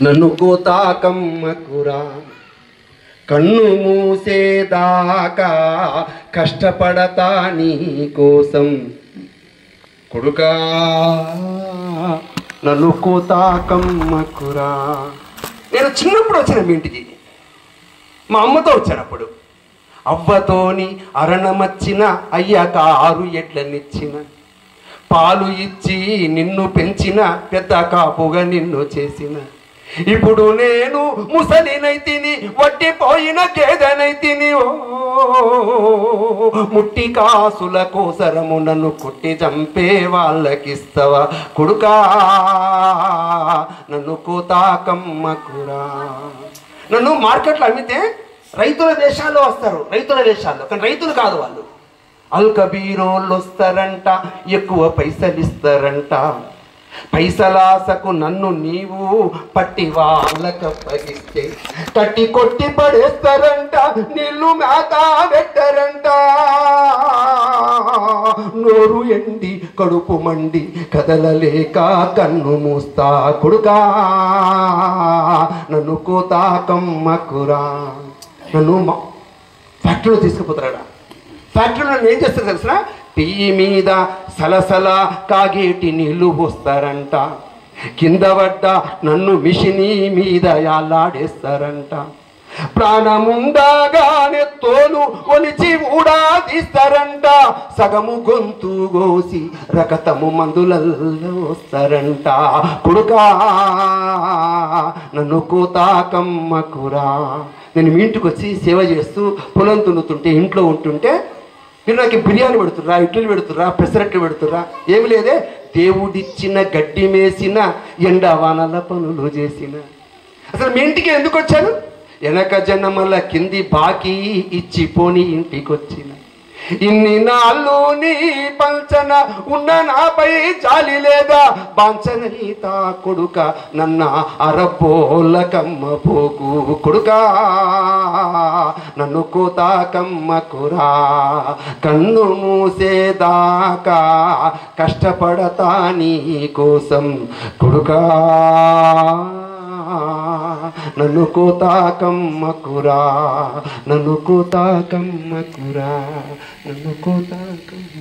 నన్ను కోతాకమ్మకురా, కన్ను మూసేదాకా కష్టపడతా నీ కోసం కొడుకా, నన్ను కోతాకమ్మకురా. నేను చిన్నప్పుడు వచ్చాను మీ ఇంటికి, మా అమ్మతో వచ్చానప్పుడు. అవ్వతోని అరణమచ్చిన అయ్యాక 6 ఎడ్లనిచ్చిన, పాలు ఇచ్చి నిన్ను పెంచిన పెద్ద కాపుగా నిన్ను చేసిన. ఇప్పుడు నేను ముసలినైతిని, వడ్డిపోయిన గేదెనైతిని. ఓ ముట్టి కాసుల కోసరము నన్ను కొట్టి చంపే వాళ్ళకిస్తవా కొడుకా, నన్ను కోతాకమ్మకురా. నన్ను మార్కెట్లో అమ్మితే రైతుల వేషాల్లో వస్తారు, రైతుల వేషాల్లో, కానీ రైతులు కాదు వాళ్ళు. అల్కబీరోళ్ళు వస్తారంట, ఎక్కువ పైసలు ఇస్తారంట. పైసలాసకు నన్ను నీవు పట్టి వాళ్ళకప్పగిస్తే కట్టి కొట్టి పడేస్తారంట, నీళ్ళు మేత పెట్టరంట. నోరు ఎండి కడుపు మండి కదలలేక కన్ను మూస్తా కొడుకా, నన్ను కోతాకమ్మకురా. నన్ను ఫ్యాక్టరీలో తీసుకుపోతారా. ఫ్యాక్టరీలో నన్ను ఏం చేస్తారు తెలిసిన, పెయ్యి మీద సలసల కాగేటి నీళ్లు పోస్తారంట. కింద పడ్డ నన్ను మిషిని మీద యాలాడేస్తారంట. ప్రాణముండగానే తోలు ఒలిచి ఊడా తీస్తారంట. సగము గొంతు గోసి రకతము మందులల్లో వస్తారంట కొడుకా, నన్ను కోతాకమ్మకురా. నేను మీ ఇంటికి వచ్చి సేవ చేస్తూ పొలం తున్నుతుంటే, ఇంట్లో ఉంటుంటే మీరు నాకు బిర్యానీ పెడుతుర్రా, ఇడ్లీలు పెడుతుర్రా, పెసరట్లు పెడుతుర్రా, ఏమి లేదే. దేవుడిచ్చిన గడ్డి మేసిన ఎండవానల పనులు చేసిన. అసలు మీ ఇంటికి ఎందుకు వచ్చాను? వెనక జన్మల కింది బాకీ ఇచ్చిపోని ఇంటికి వచ్చిన. ఇన్ని నాళ్ళు నీ పంచన ఉన్న నాపై జాలి లేదా, బాంచనీత కొడుక నన్న అరబోలకమ్మ పోకు కొడుకా, నన్ను కోతాకమ్మకురా. కన్ను మూసేదాకా కష్టపడతా నీ కోసం కొడుకా, నన్ను కోతాకమ్మకురా, నన్ను కోతాకమ్మకురా, నన్ను కోతాకమ్మ.